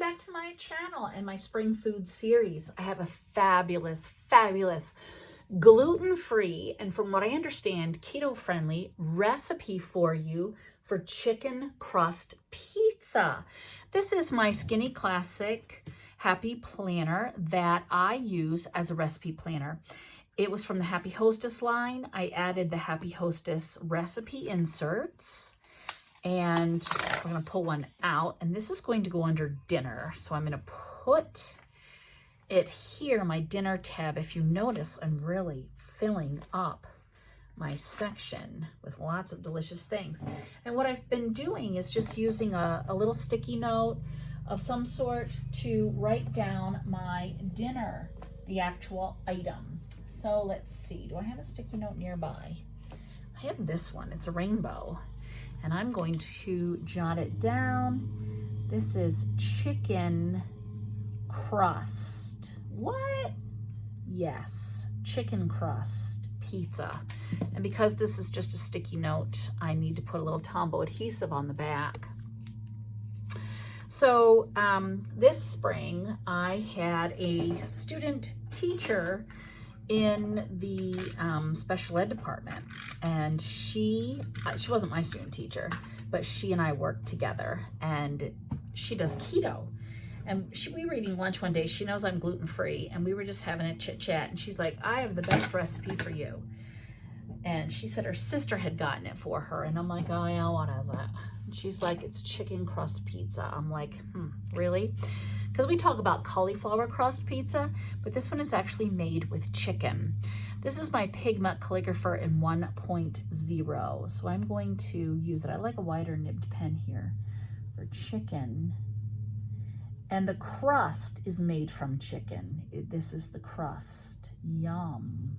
back to my channel and my spring food series. I have a fabulous, fabulous gluten-free and, from what I understand, keto-friendly recipe for you for chicken crust pizza. This is my Skinny Classic Happy Planner that I use as a recipe planner. It was from the Happy Hostess line. I added the Happy Hostess recipe inserts. And we're going to pull one out, and this is going to go under dinner. So I'm going to put it here, my dinner tab. If you notice, I'm really filling up my section with lots of delicious things. And what I've been doing is just using a little sticky note of some sort to write down my dinner, the actual item. So let's see, do I have a sticky note nearby? I have this one, it's a rainbow. And I'm going to jot it down. This is chicken crust. What? Yes, chicken crust pizza. And because this is just a sticky note, I need to put a little Tombow adhesive on the back. So this spring, I had a student teacher in the special ed department, and she wasn't my student teacher, but she and I worked together, and she does keto. And we were eating lunch one day. She knows I'm gluten-free, and we were just having a chit chat, and she's like, I have the best recipe for you. And she said her sister had gotten it for her, and I'm like, oh yeah, what is that? And she's like, it's chicken crust pizza. I'm like, really? Because we talk about cauliflower crust pizza, but this one is actually made with chicken. This is my Pigment Calligrapher in 1.0, so I'm going to use it. I like a wider nibbed pen here for chicken. And the crust is made from chicken. This is the crust. Yum.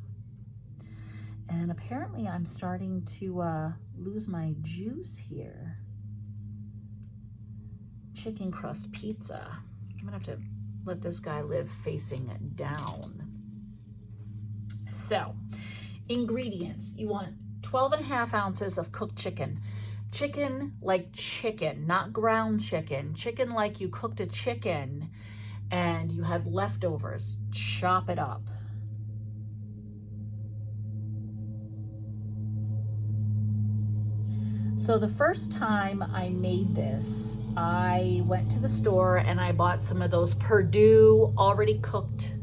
And apparently I'm starting to lose my juice here. Chicken crust pizza. I'm gonna have to let this guy live facing down. So, ingredients. You want 12.5 ounces of cooked chicken. Chicken like chicken, not ground chicken. Chicken like you cooked a chicken and you had leftovers. Chop it up. So the first time I made this, I went to the store and I bought some of those Perdue already cooked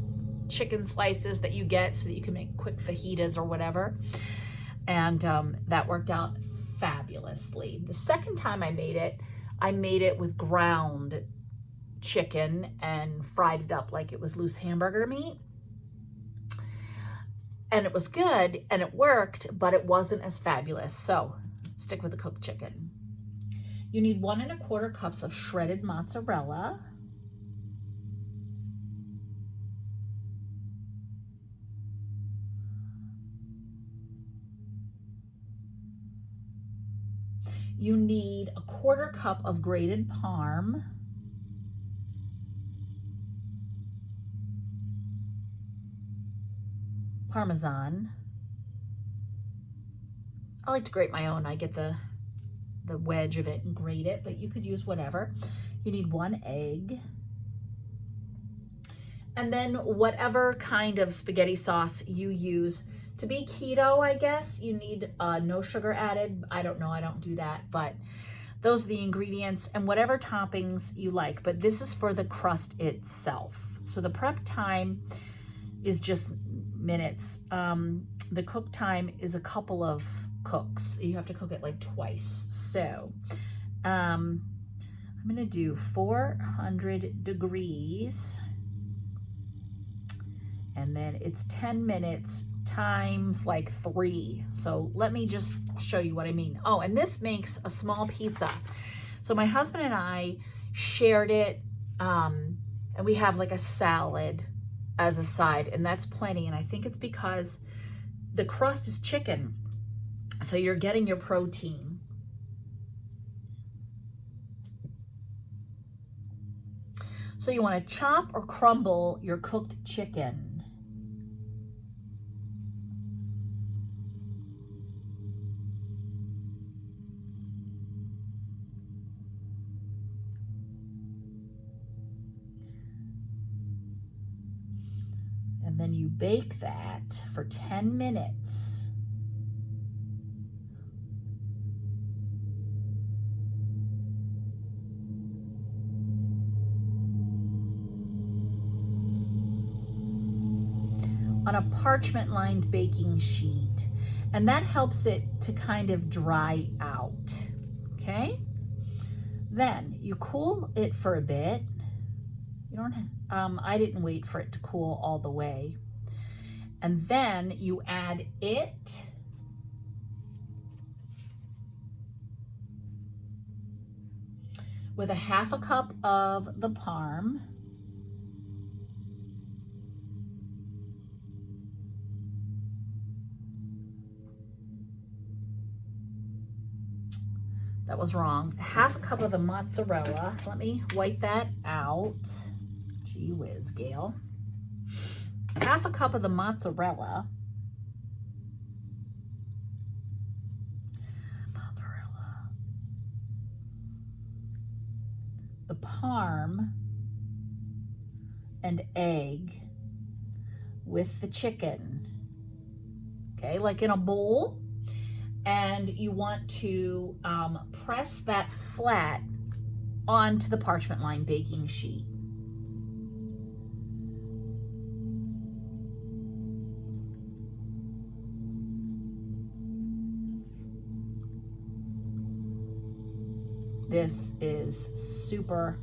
chicken slices that you get so that you can make quick fajitas or whatever. And that worked out fabulously. The second time I made it with ground chicken and fried it up like it was loose hamburger meat. And it was good and it worked, but it wasn't as fabulous. So stick with the cooked chicken. You need 1 1/4 cups of shredded mozzarella. You need 1/4 cup of grated Parmesan. I like to grate my own. I get the wedge of it and grate it, but you could use whatever. You need 1 egg. And then whatever kind of spaghetti sauce you use. To be keto, I guess, you need no sugar added. I don't know, I don't do that, but those are the ingredients and whatever toppings you like. But this is for the crust itself. So the prep time is just minutes. The cook time is a couple of cooks. You have to cook it like twice. So I'm gonna do 400 degrees, and then it's 10 minutes times like 3. So let me just show you what I mean. Oh, and this makes a small pizza. So my husband and I shared it, and we have like a salad as a side, and that's plenty. And I think it's because the crust is chicken, so you're getting your protein. So you want to chop or crumble your cooked chicken. And then you bake that for 10 minutes. On a parchment-lined baking sheet, and that helps it to kind of dry out, okay? Then you cool it for a bit. You don't I didn't wait for it to cool all the way. And then you add it with a 1/2 cup of the parm. That was wrong. 1/2 cup of the mozzarella. Let me wipe that out. Gee whiz, Gail. 1/2 cup of the mozzarella. The parm and egg with the chicken. Okay, like in a bowl. And you want to press that flat onto the parchment lined baking sheet. This is super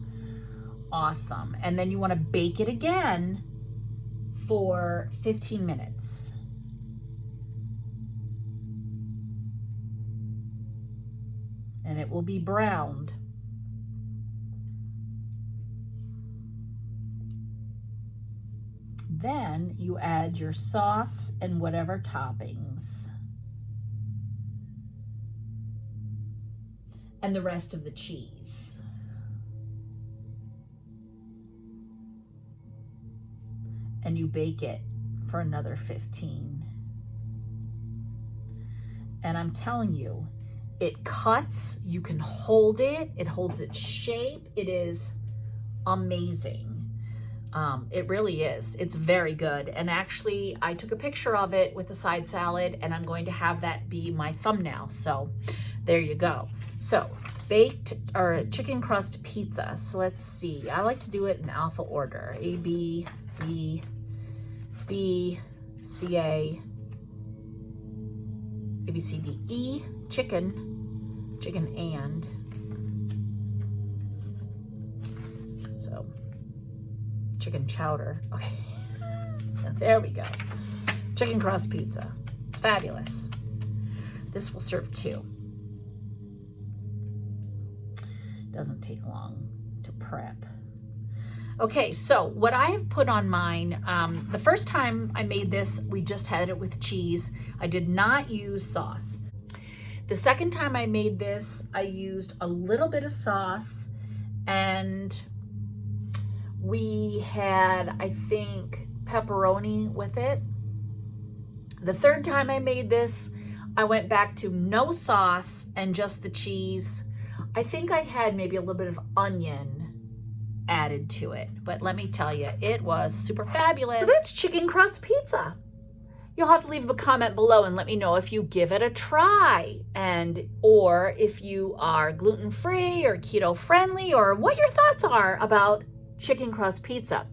awesome. And then you want to bake it again for 15 minutes. And it will be browned. Then you add your sauce and whatever toppings. And the rest of the cheese. And you bake it for another 15. And I'm telling you, it cuts, you can hold it, it holds its shape. It is amazing. It really is. It's very good. And actually, I took a picture of it with a side salad, and I'm going to have that be my thumbnail. So there you go. So baked or chicken crust pizza. So let's see. I like to do it in alpha order. A, B, B, B, C, A, B, C, D, E, chicken and. So chicken chowder. Okay. There we go. Chicken crust pizza. It's fabulous. This will serve 2. Doesn't take long to prep. Okay, so what I have put on mine, the first time I made this, we just had it with cheese. I did not use sauce. The second time I made this, I used a little bit of sauce, and we had, I think, pepperoni with it. The third time I made this, I went back to no sauce and just the cheese. I think I had maybe a little bit of onion added to it, but let me tell you, it was super fabulous. So that's chicken crust pizza. You'll have to leave a comment below and let me know if you give it a try, or if you are gluten-free or keto-friendly, or what your thoughts are about chicken crust pizza.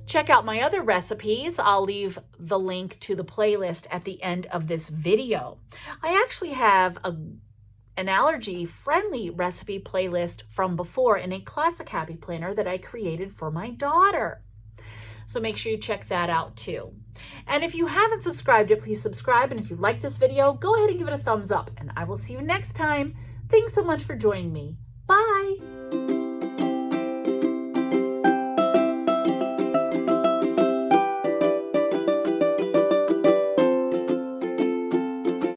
Check out my other recipes. I'll leave the link to the playlist at the end of this video. I actually have an allergy-friendly recipe playlist from before in a classic happy planner that I created for my daughter. So make sure you check that out too. And if you haven't subscribed yet, please subscribe. And if you like this video, go ahead and give it a thumbs up. And I will see you next time. Thanks so much for joining me. Bye.